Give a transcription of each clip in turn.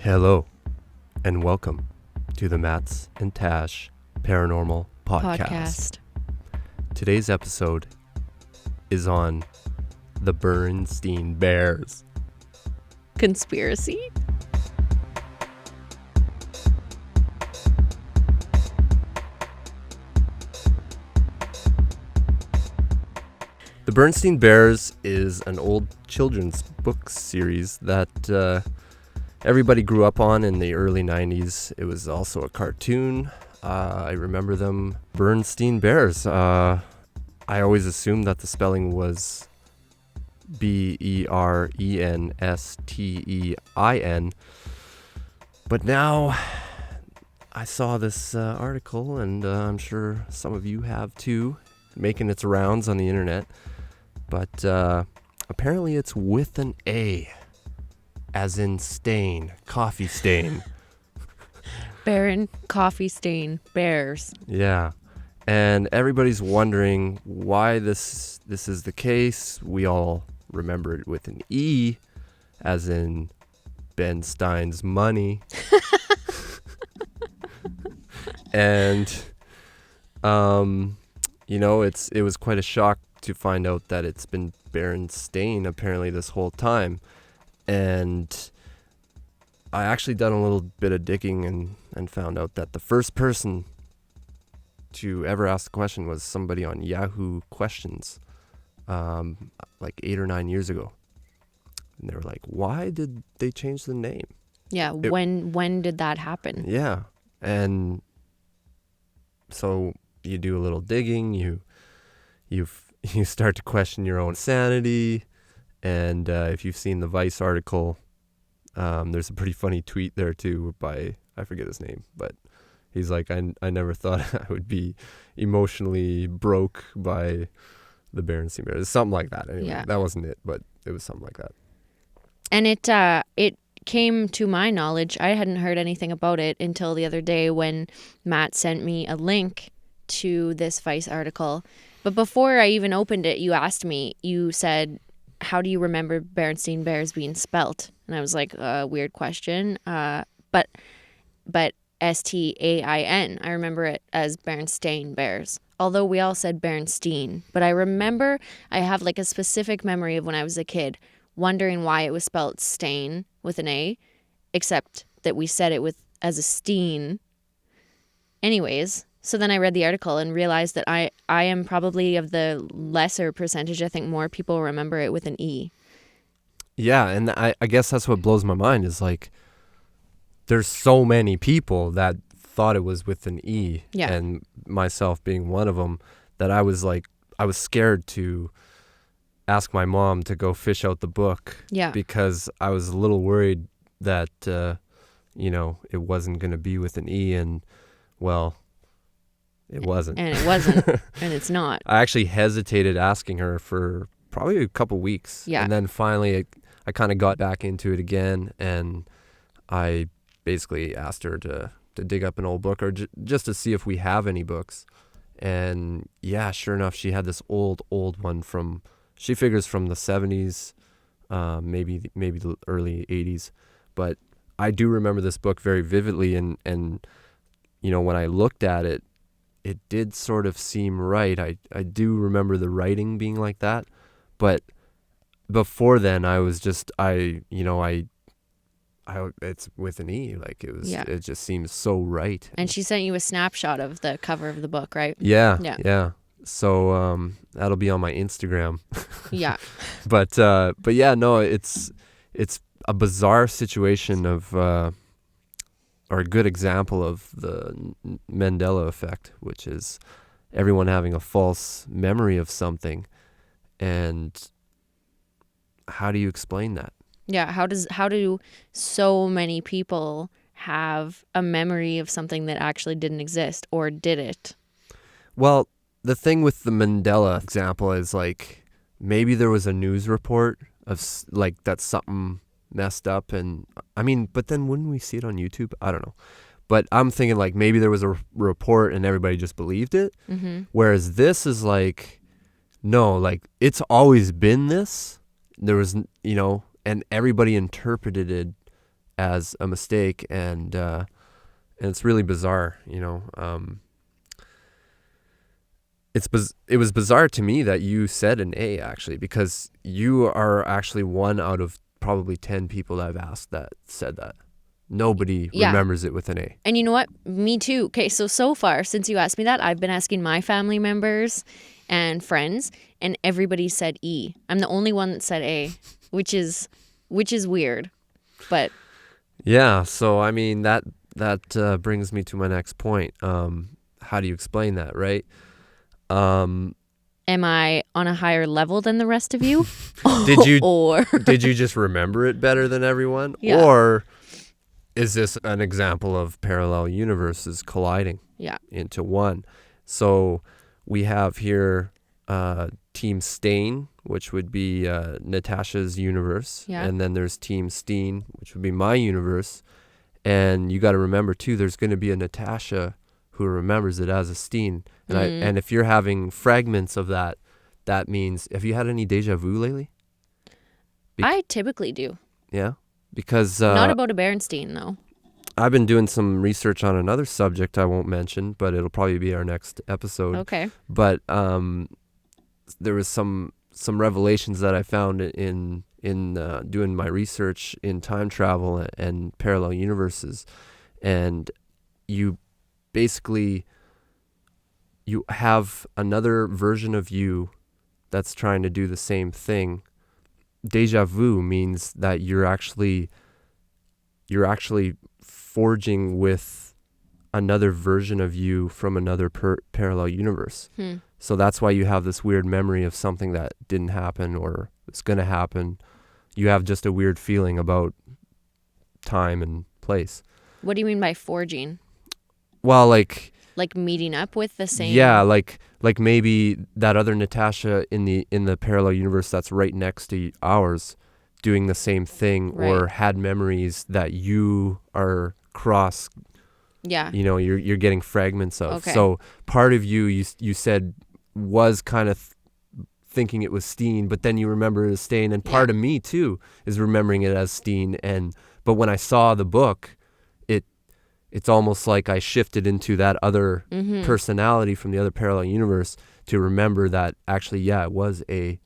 Hello, and welcome to the Mattz Tash Paranormal Podcast. Today's episode is on the Berenstein bears. Conspiracy? The Berenstein Bears is an old children's book series that everybody grew up on in the early 90s. It was also a cartoon. I remember them. Berenstein Bears. I always assumed that the spelling was Berenstein. But now I saw this article, and I'm sure some of you have too, making its rounds on the internet. But apparently it's with an A, as in stain, coffee stain. Beren, coffee stain, bears. Yeah. And everybody's wondering why this is the case. We all remember it with an E, as in Ben Stein's money. And, it was quite a shock to find out that it's been Berenstein apparently this whole time. And I actually done a little bit of digging and found out that the first person to ever ask the question was somebody on Yahoo Questions, like 8 or 9 years ago. And they were like, why did they change the name? Yeah, when did that happen? Yeah. And so you do a little digging, you start to question your own sanity. And if you've seen the Vice article, there's a pretty funny tweet there too by, I forget his name, but he's like, I never thought I would be emotionally broke by the Berenstein Bears. Something like that. Anyway, Yeah. That wasn't it, but it was something like that. And it came to my knowledge, I hadn't heard anything about it until the other day when Matt sent me a link to this Vice article. But before I even opened it, you asked me, you said, how do you remember Berenstein Bears being spelt? And I was like, weird question. But S-T-A-I-N. I remember it as Berenstein Bears. Although we all said Berenstein. But I remember I have like a specific memory of when I was a kid wondering why it was spelt stain with an A, except that we said it as a steen. Anyways, so then I read the article and realized that I am probably of the lesser percentage. I think more people remember it with an E. Yeah, and I guess that's what blows my mind is like, there's so many people that thought it was with an E, Yeah. And myself being one of them, that I was scared to ask my mom to go fish out the book. Yeah. Because I was a little worried that, it wasn't going to be with an E, and, well, it wasn't. And it wasn't. And it's not. I actually hesitated asking her for probably a couple weeks. Yeah. And then finally, I kind of got back into it again, and I basically asked her to dig up an old book or just to see if we have any books. And yeah, sure enough, she had this old one she figures from the 70s, maybe the early 80s. But I do remember this book very vividly, and when I looked at it, it did sort of seem right. I do remember the writing being like that, but before then I was just, it's with an E, like it was, Yeah. It just seems so right. And she sent you a snapshot of the cover of the book, right? Yeah. So, that'll be on my Instagram. Yeah. But yeah, no, it's a bizarre situation of, or a good example of the Mandela effect, which is everyone having a false memory of something. And how do you explain that? Yeah. How do so many people have a memory of something that actually didn't exist, or did it? Well, the thing with the Mandela example is like, maybe there was a news report of like that something messed up, and I mean, but then wouldn't we see it on YouTube? I don't know. But I'm thinking like maybe there was a report and everybody just believed it. Mm-hmm. Whereas this is like, no, like it's always been this. There was, and everybody interpreted it as a mistake, and it's really bizarre, It was bizarre to me that you said an A, actually, because you are actually one out of probably 10 people that I've asked that said that. Nobody remembers it with an A. And you know what? Me too. Okay, so far, since you asked me that, I've been asking my family members and friends, and everybody said E. I'm the only one that said A, which is weird. But yeah, so I mean that brings me to my next point. How do you explain that, right? Am I on a higher level than the rest of you? Did you or did you just remember it better than everyone? Yeah. Or is this an example of parallel universes colliding into one? So we have here Team Stain, which would be Natasha's universe. Yeah. And then there's Team Steen, which would be my universe. And you got to remember, too, there's going to be a Natasha who remembers it as a Steen. And and if you're having fragments of that, that means, have you had any deja vu lately? I typically do. Yeah? Because Not about a Berenstein, though. I've been doing some research on another subject I won't mention, but it'll probably be our next episode. Okay. But there was some revelations that I found in doing my research in time travel and parallel universes, and you basically you have another version of you that's trying to do the same thing. Deja vu means that you're actually forging with another version of you from another parallel universe. So that's why you have this weird memory of something that didn't happen or it's going to happen. You have just a weird feeling about time and place. What do you mean by forging? Well, like meeting up with the same. Yeah, like maybe that other Natasha in the parallel universe that's right next to ours doing the same thing, or had memories that you are cross. Yeah. You're getting fragments of. Okay. So part of you said was kind of thinking it was Steen, but then you remember it as Stain, and part of me too is remembering it as Steen. But when I saw the book, it's almost like I shifted into that other personality from the other parallel universe to remember that actually, it was it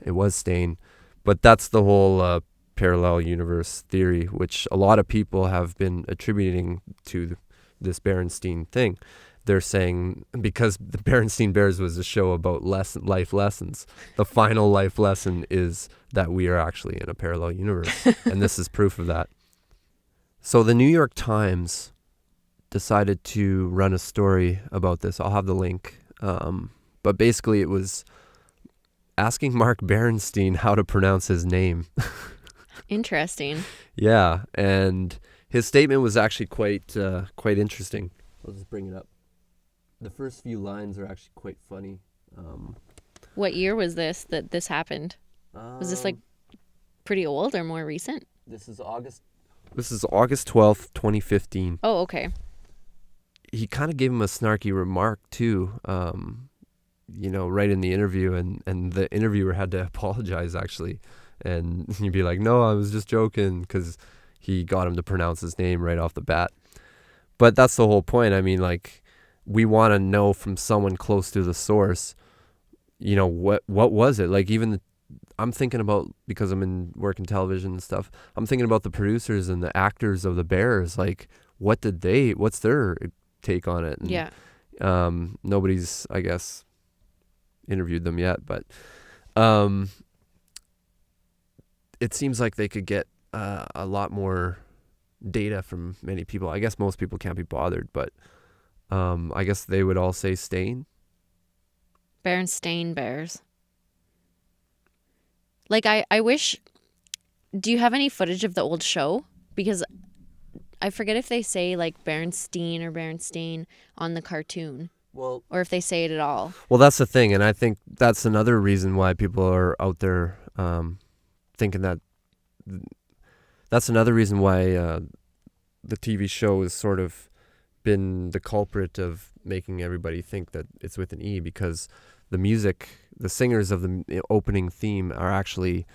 was Stain. But that's the whole parallel universe theory, which a lot of people have been attributing to this Berenstein thing. They're saying because the Berenstein Bears was a show about life lessons, the final life lesson is that we are actually in a parallel universe. And this is proof of that. So the New York Times decided to run a story about this. I'll have the link. But basically it was asking Mark Berenstein how to pronounce his name. Interesting. Yeah, and his statement was actually quite interesting. I'll just bring it up. The first few lines are actually quite funny. What year was this that this happened? Was this like pretty old or more recent? This is August 12th, 2015. Oh, okay. He kind of gave him a snarky remark too, right in the interview, and the interviewer had to apologize actually, and you'd be like, no, I was just joking, because he got him to pronounce his name right off the bat. But that's the whole point. I mean, like, we want to know from someone close to the source, what was it? Like, even I'm thinking about, because I'm in work in television and stuff, I'm thinking about the producers and the actors of the Bears. Like, what's their take on it? And, nobody's, I guess, interviewed them yet, but it seems like they could get a lot more data from many people. I guess most people can't be bothered, but I guess they would all say Stain. Berenstain Bears. Like, I wish... Do you have any footage of the old show? Because I forget if they say, like, Berenstein or Berenstein on the cartoon. Well, or if they say it at all. Well, that's the thing, and I think that's another reason why people are out there thinking that... That's another reason why the TV show has sort of been the culprit of making everybody think that it's with an E, because the music, the singers of the opening theme are actually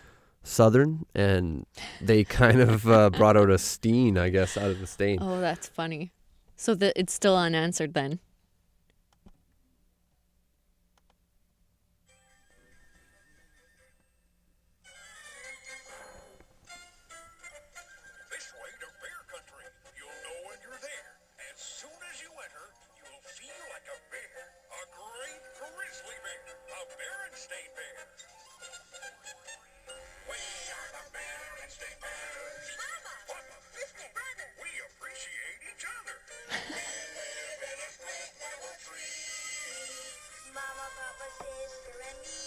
Southern, and they kind of brought out a Steen, I guess, out of the stain. Oh, that's funny. So it's still unanswered then. This way to bear country. You'll know when you're there. As soon as you enter, you'll feel like a bear. A great grizzly bear. A Berenstein bear. We are the Berenstein Bears. Mama, Papa, sister, brother. We appreciate each other. We live in a sweet little tree. Mama, Papa, sister, and me.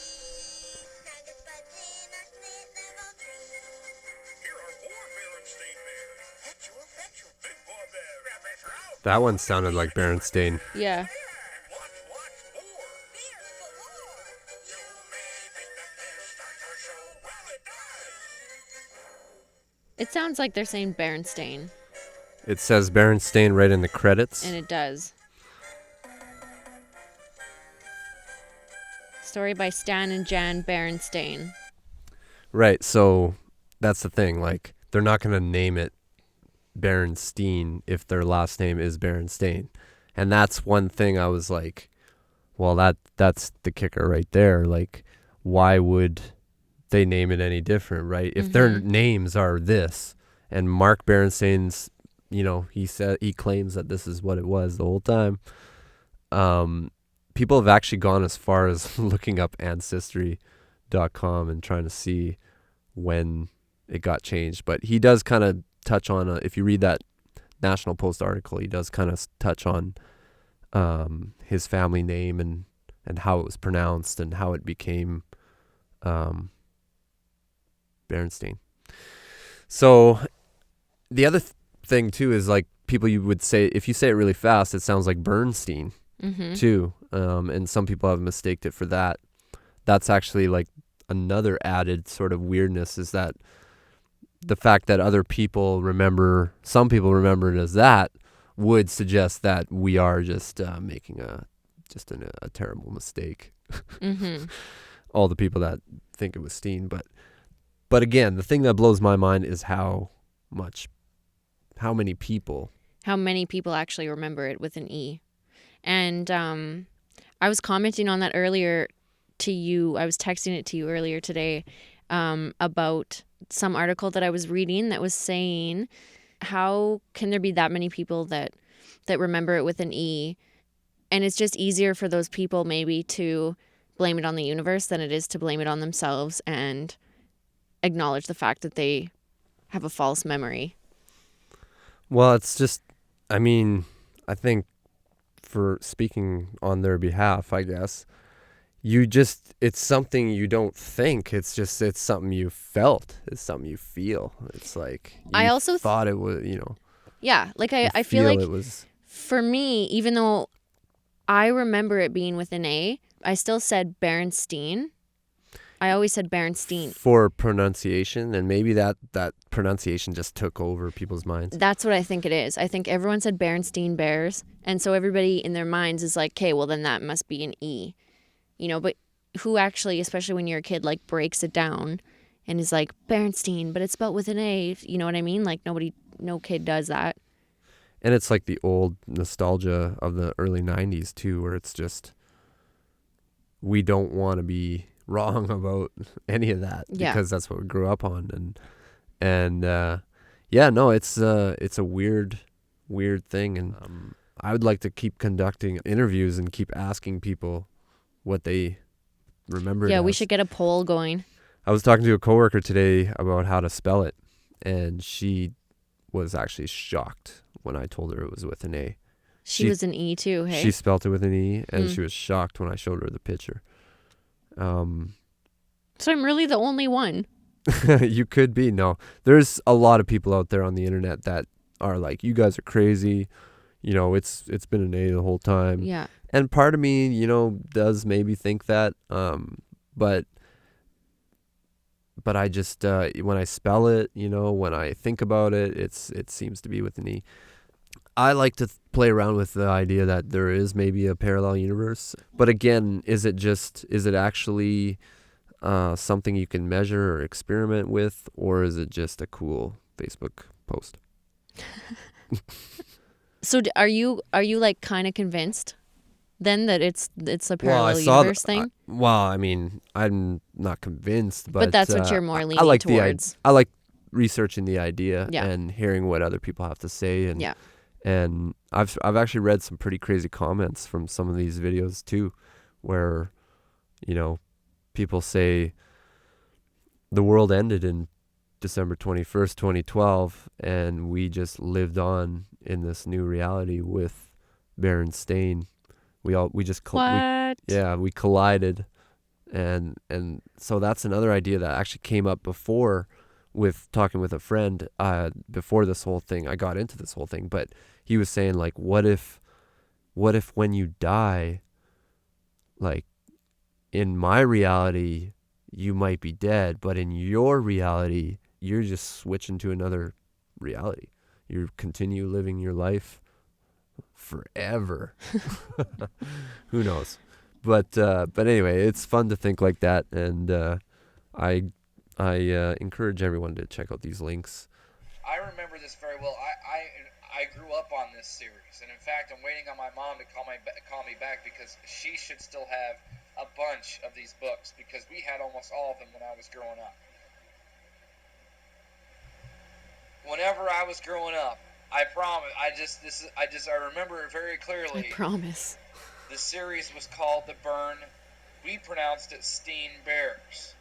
Kind of fudge in a sweet little tree. Here are more Berenstein bears. Petula, petula. Big boy bear. Rabbits are out. That one sounded like Berenstain. Yeah. And lots more. Bears galore. You may think that bear starts our show. Well, it does. It sounds like they're saying Berenstein, It says Berenstain right in the credits. and it does. Story by Stan and Jan Berenstein. Right, so that's the thing. Like, they're not going to name it Berenstein if their last name is Berenstain. And that's one thing I was like, well, that's the kicker right there. Like, why would they name it any different, right? If their names are this, and Mark Berenstein's, he claims that this is what it was the whole time. People have actually gone as far as looking up ancestry.com and trying to see when it got changed. But he does kind of touch on, if you read that National Post article, he does kind of touch on his family name and how it was pronounced and how it became Berenstein. So the other thing too is, like, people, you would say, if you say it really fast, it sounds like Bernstein too. And some people have mistaked it for that. That's actually like another added sort of weirdness, is that the fact that some people remember it as that would suggest that we are just making a terrible mistake. All the people that think it was Steen, but again, the thing that blows my mind is how many people actually remember it with an E. And I was commenting on that earlier to you. I was texting it to you earlier today about some article that I was reading that was saying, how can there be that many people that remember it with an E? And it's just easier for those people maybe to blame it on the universe than it is to blame it on themselves and acknowledge the fact that they have a false memory. Well, it's just, I think, for speaking on their behalf, I guess, it's something you don't think. It's something you felt. It's something you feel. It's like, I also thought it was, Yeah, like I feel like it was, for me, even though I remember it being with an A, I still said Berenstein. I always said Berenstein. For pronunciation, and maybe that pronunciation just took over people's minds. That's what I think it is. I think everyone said Berenstein Bears, and so everybody in their minds is like, okay, well then that must be an E. But who actually, especially when you're a kid, like breaks it down and is like Berenstein, but it's spelled with an A. You know what I mean? Like no kid does that. And it's like the old nostalgia of the early 90s too, where it's just, we don't want to be wrong about any of that, because that's what we grew up on. It's a weird thing. And I would like to keep conducting interviews and keep asking people what they remember. Yeah, we should get a poll going. I was talking to a coworker today about how to spell it, and she was actually shocked when I told her it was with an A. She was an E too, hey? She spelt it with an E, and she was shocked when I showed her the picture. So I'm really the only one. You could be. No, there's a lot of people out there on the internet that are like, you guys are crazy. It's been an A the whole time. Yeah. And part of me, does maybe think that. But I just, when I spell it, when I think about it, it seems to be with an E. I like to play around with the idea that there is maybe a parallel universe. But again, is it actually something you can measure or experiment with, or is it just a cool Facebook post? So are you like kind of convinced then that it's a parallel I saw universe thing? I mean, I'm not convinced, But that's what you're more leaning like towards. I like researching the idea Yeah. and hearing what other people have to say, and Yeah. and I've actually read some pretty crazy comments from some of these videos too, where people say the world ended in December 21st, 2012, and we just lived on in this new reality with Berenstein. We just What? we collided, and so that's another idea that actually came up before with talking with a friend before this whole thing. I got into this whole thing, but he was saying, like, what if when you die, like, in my reality you might be dead, but in your reality you're just switching to another reality. You continue living your life forever. Who knows? But anyway, it's fun to think like that, and I encourage everyone to check out these links. I remember this very well. I grew up on this series, and in fact, I'm waiting on my mom to call me back because she should still have a bunch of these books, because we had almost all of them when I was growing up. Whenever I was growing up, I promise. I remember it very clearly. I promise. The series was called The Burn. We pronounced it Steen Bears.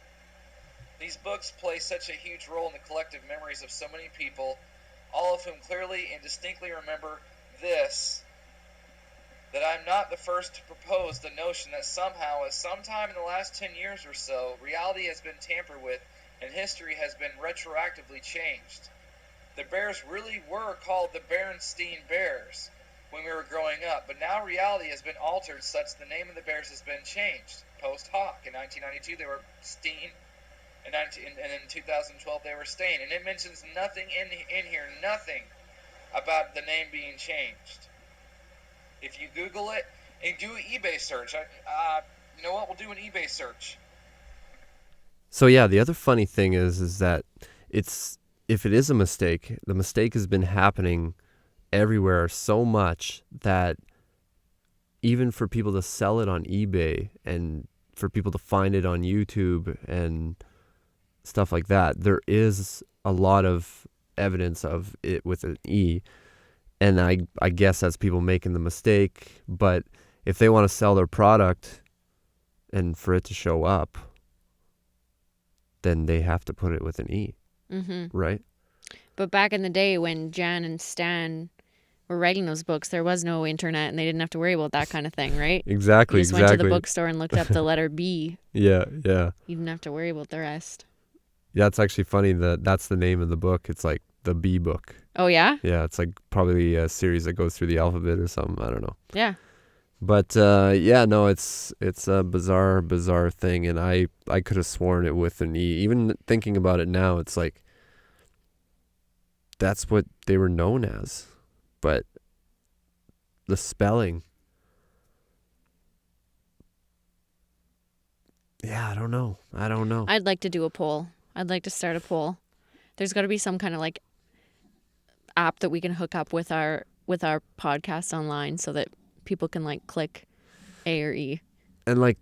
These books play such a huge role in the collective memories of so many people, all of whom clearly and distinctly remember this, that I'm not the first to propose the notion that somehow, at some time in the last 10 years or so, reality has been tampered with and history has been retroactively changed. The Bears really were called the Berenstein Bears when we were growing up, but now reality has been altered such the name of the Bears has been changed post hoc. In 1992 they were Steen, and in 2012 they were Stain, and it mentions nothing in here, nothing about the name being changed. If you Google it and do an eBay search, you know what? We'll do an eBay search. So yeah, the other funny thing is that if it is a mistake, the mistake has been happening everywhere so much that even for people to sell it on eBay and for people to find it on YouTube and stuff like that, there is a lot of evidence of it with an E. And I guess that's people making the mistake. But if they want to sell their product and for it to show up, then they have to put it with an E. Mm-hmm. Right? But back in the day when Jan and Stan were writing those books, there was no internet and they didn't have to worry about that kind of thing, right? Exactly. You just went to the bookstore and looked up the letter B. Yeah. You didn't have to worry about the rest. Yeah, it's actually funny that that's the name of the book. It's like the B book. Oh, yeah? Yeah, it's like probably a series that goes through the alphabet or something. I don't know. Yeah. But it's a bizarre thing, and I could have sworn it with an E. Even thinking about it now, it's like that's what they were known as. But the spelling, yeah, I don't know. I'd like to do a poll. I'd like to start a poll. There's got to be some kind of like app that we can hook up with our podcast online so that people can like click A or E. And like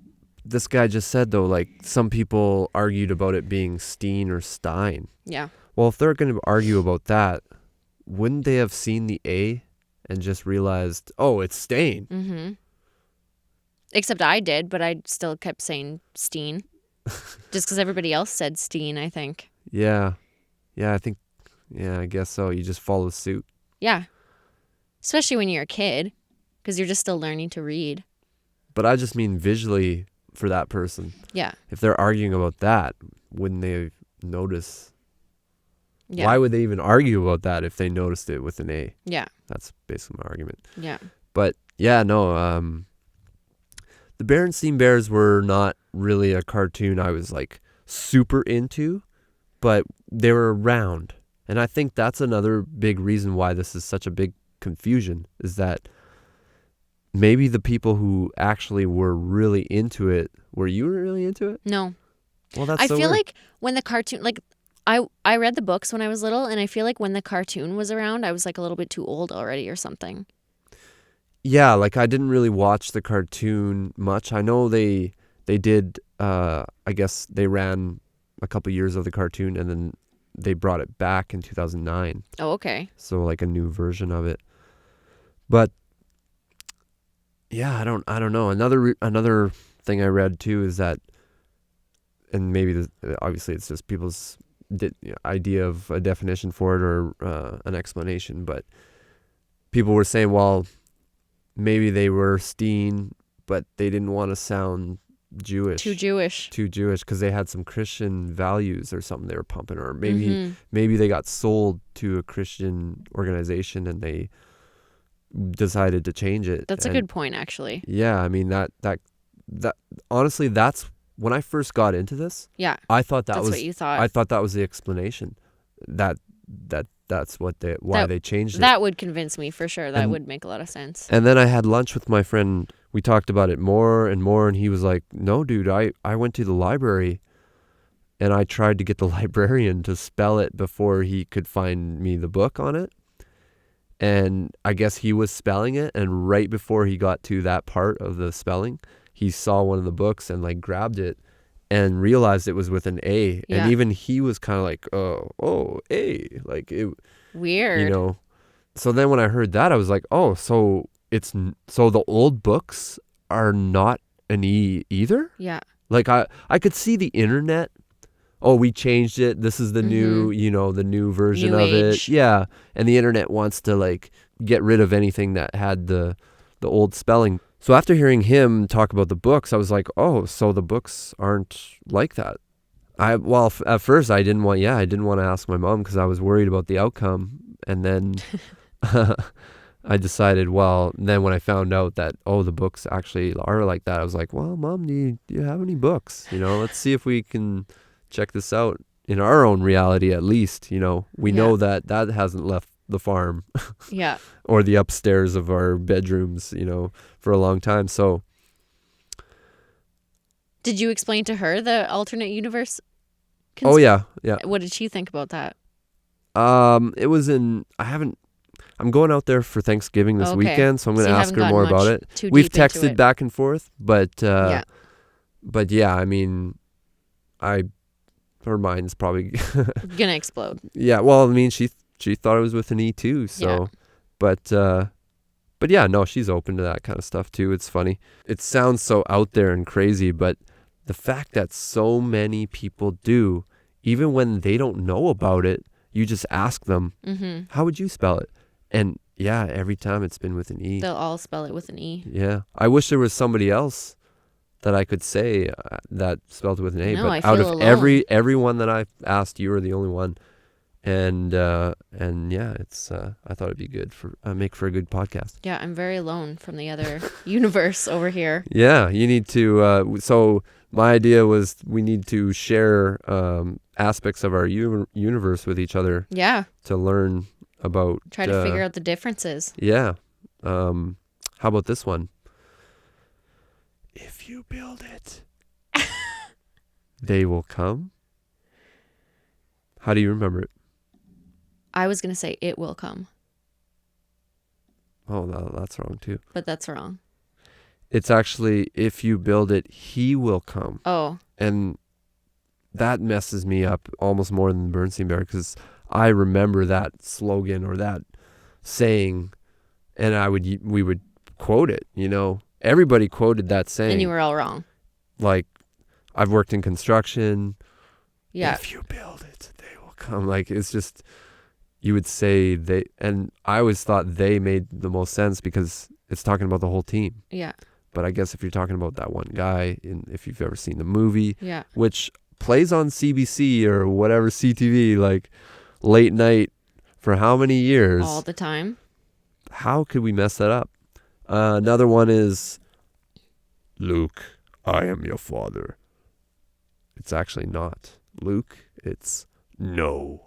this guy just said though, like some people argued about it being Steen or Stein. Yeah. Well, if they're going to argue about that, wouldn't they have seen the A and just realized, oh, it's Stain? Mm-hmm. Except I did, but I still kept saying Steen. Just because everybody else said Steen, I think. Yeah, I guess so. You just follow suit. Yeah. Especially when you're a kid, because you're just still learning to read. But I just mean visually for that person. Yeah. If they're arguing about that, wouldn't they notice? Yeah. Why would they even argue about that if they noticed it with an A? Yeah. That's basically my argument. Yeah. But yeah, no, the Berenstein Bears were not really a cartoon I was like super into, but they were around. And I think that's another big reason why this is such a big confusion, is that maybe the people who actually were really into it, were you really into it? No. Well, that's I so feel weird. like when the cartoon, like I read the books when I was little, and I feel like when the cartoon was around, I was like a little bit too old already or something. Yeah, like I didn't really watch the cartoon much. I know they did. I guess they ran a couple years of the cartoon, and then they brought it back in 2009. Oh, okay. So like a new version of it. But yeah, I don't know. Another thing I read too is that, and maybe obviously it's just people's idea of a definition for it or an explanation, but people were saying, well, maybe they were Steen, but they didn't want to sound Jewish. Too Jewish. Too Jewish because they had some Christian values or something they were pumping, or maybe Mhm. maybe they got sold to a Christian organization and they decided to change it. That's a And good point, actually. yeah, I mean that honestly, that's when I first got into this. Yeah, I thought that that's was what you thought. I thought that was the explanation. That's why That- they changed it. That would convince me for sure. That And- would make a lot of sense. And then I had lunch with my friend. We talked about it more and more, and he was like, "No, dude, I went to the library, and I tried to get the librarian to spell it before he could find me the book on it. And I guess he was spelling it, and right before he got to that part of the spelling, he saw one of the books and like grabbed it and realized it was with an A. Yeah. And even he was kind of like, oh, A, like it, Weird. you know. So then when I heard that, I was like, oh, so so the old books are not an E either? Yeah. Like I could see the internet. Oh, we changed it. This is the new, the new version New of age. it. Yeah. And the internet wants to like get rid of anything that had the old spelling. So after hearing him talk about the books, I was like, oh, so the books aren't like that. At first I didn't want to ask my mom because I was worried about the outcome. And then I decided, then when I found out that, the books actually are like that, I was like, well, Mom, do you have any books? Let's see if we can check this out in our own reality, at least. We know that hasn't left the farm Yeah. or the upstairs of our bedrooms, for a long time. So Did you explain to her the alternate universe? oh yeah. What did she think about that? It was I'm going out there for Thanksgiving this Okay. weekend, so I'm going So to you ask haven't her more gotten about much it. too We've deep into texted it. back and forth, but Yeah. I mean, her mind's probably Gonna explode. yeah. Well, I mean, she thought it was with an E too. So, Yeah. but yeah, no, she's open to that kind of stuff too. It's funny. It sounds so out there and crazy, but the fact that so many people do, even when they don't know about it, you just ask them, Mm-hmm. how would you spell it? And yeah, every time it's been with an E. They'll all spell it with an E. Yeah. I wish there was somebody else that I could say that spelled it with an A. No, I but out feel of alone. everyone that I've asked, you were the only one. And yeah, it's I thought it'd be good for make for a good podcast. Yeah, I'm very alone from the other universe over here. Yeah, you need to. So my idea was we need to share aspects of our universe with each other Yeah. to learn about. Try to figure out the differences. Yeah. How about this one? If you build it, they will come. How do you remember it? I was gonna say it will come, Oh, no, that's wrong too. but that's wrong. It's actually, if you build it, he will come. Oh, And that messes me up almost more than the Berenstein Bear because I remember that slogan or that saying, and we would quote it. Everybody quoted that saying. and you were all wrong. Like, I've worked in construction. Yeah. If you build it, they will come. Like, it's just, you would say they, and I always thought they made the most sense because it's talking about the whole team. Yeah. But I guess if you're talking about that one guy, if you've ever seen the movie, Yeah. which plays on CBC or whatever CTV, like late night for how many years? All the time. How could we mess that up? Another one is, Luke, I am your father. It's actually not Luke. It's, no,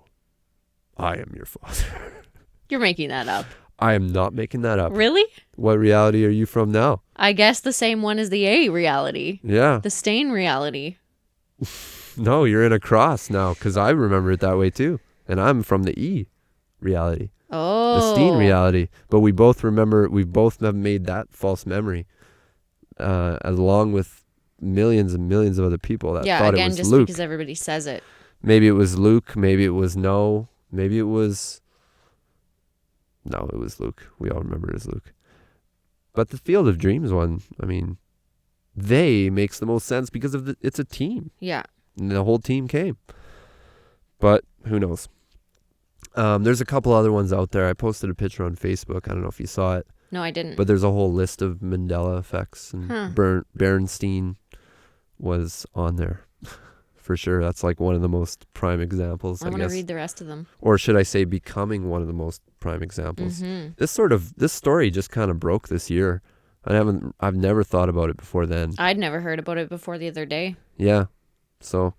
I am your father. You're making that up. I am not making that up. Really? What reality are you from now? I guess the same one as the A reality. Yeah. The Stain reality. No, you're in a cross now, because I remember it that way too. And I'm from the E reality, the Steen Oh. reality. But we both have made that false memory, along with millions and millions of other people that Yeah, thought it again, was just Luke. because everybody says it. Maybe it was Luke. Maybe it was no. Maybe it was... No, it was Luke. We all remember it as Luke. But the Field of Dreams one, I mean, they makes the most sense because of it's a team. Yeah. And the whole team came. But who knows? There's a couple other ones out there. I posted a picture on Facebook. I don't know if you saw it. No, I didn't. But there's a whole list of Mandela effects. And Berenstein was on there. For sure. That's like one of the most prime examples, I I want to guess. read the rest of them. Or should I say becoming one of the most prime examples. Mm-hmm. This story just kind of broke this year. I've never thought about it before then. I'd never heard about it before the other day. Yeah. So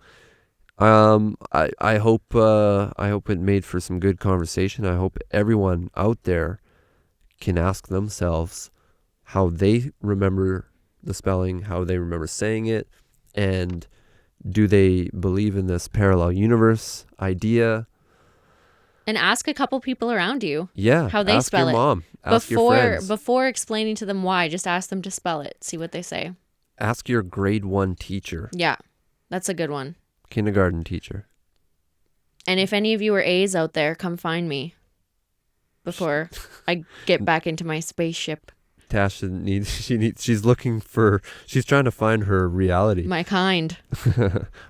I hope it made for some good conversation. I hope everyone out there can ask themselves how they remember the spelling, how they remember saying it, and do they believe in this parallel universe idea? And ask a couple people around you. Yeah. How they ask spell your it. mom. Ask your friends. Before explaining to them why, just ask them to spell it. See what they say. Ask your grade 1 teacher, Yeah, that's a good one. kindergarten teacher. And if any of you are A's out there, come find me before I get back into my spaceship. Tash she's trying to find her reality. My kind.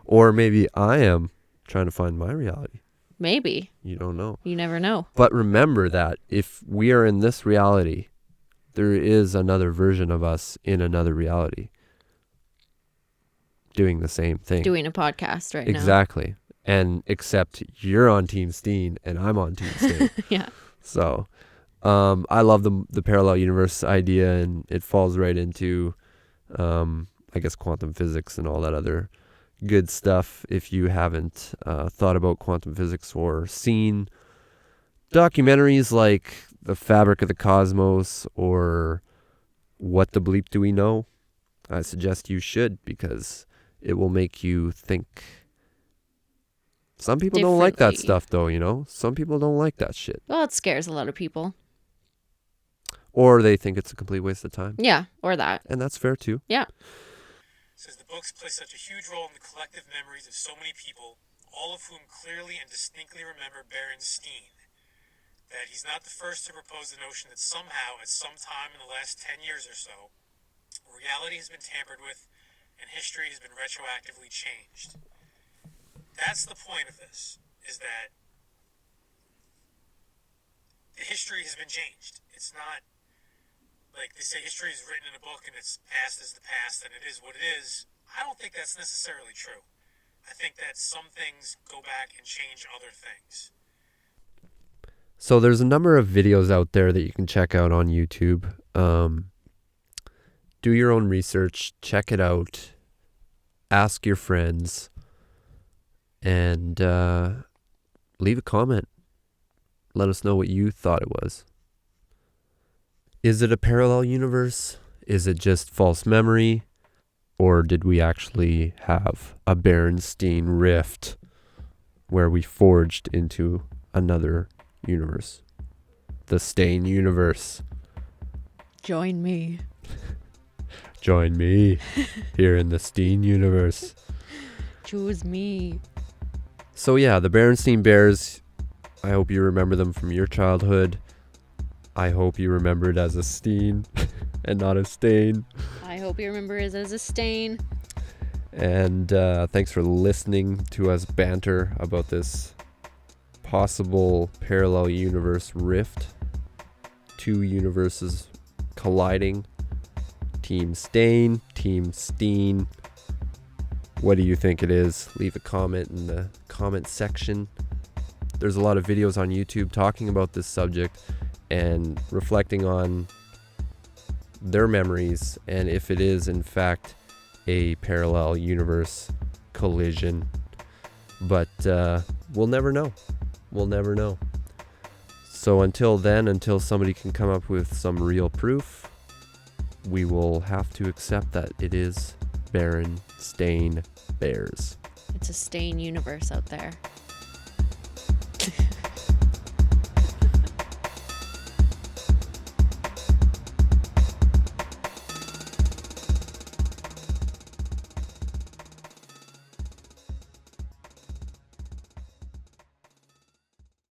Or maybe I am trying to find my reality. Maybe. You don't know. You never know. But remember that if we are in this reality, there is another version of us in another reality doing the same thing. Doing a podcast right now. Exactly. And except you're on Team Steen and I'm on Team Steen. Yeah. So I love the parallel universe idea, and it falls right into, I guess, quantum physics and all that other good stuff. If you haven't thought about quantum physics or seen documentaries like The Fabric of the Cosmos or What the Bleep Do We Know, I suggest you should, because it will make you think. Some people don't like that Differently. stuff, though, you know? Some people don't like that shit. Well, it scares a lot of people. Or they think it's a complete waste of time. Yeah, or that. And that's fair, too. Yeah. Says the books play such a huge role in the collective memories of so many people, all of whom clearly and distinctly remember Berenstein. That he's not the first to propose the notion that somehow, at some time in the last 10 years or so, reality has been tampered with and history has been retroactively changed. That's the point of this, is that the history has been changed. It's not like they say history is written in a book and its past is the past and it is what it is. I don't think that's necessarily true. I think that some things go back and change other things. So there's a number of videos out there that you can check out on YouTube. Do your own research. Check it out. Ask your friends. And leave a comment. Let us know what you thought it was. Is it a parallel universe? Is it just false memory? Or did we actually have a Berenstein rift where we forged into another universe? The Stain universe. Join me. Join me here in the Steen universe. Choose me. So yeah, the Berenstein Bears, I hope you remember them from your childhood. I hope you remember it as a Steen and not a Stain. I hope you remember it as a stain. And thanks for listening to us banter about this possible parallel universe rift. Two universes colliding. Team Stain, Team Steen. What do you think it is? Leave a comment in the comment section. There's a lot of videos on YouTube talking about this subject and reflecting on their memories and if it is in fact a parallel universe collision. But we'll never know. We'll never know. So until then, until somebody can come up with some real proof, we will have to accept that it is Berenstain Bears. It's a Stain universe out there.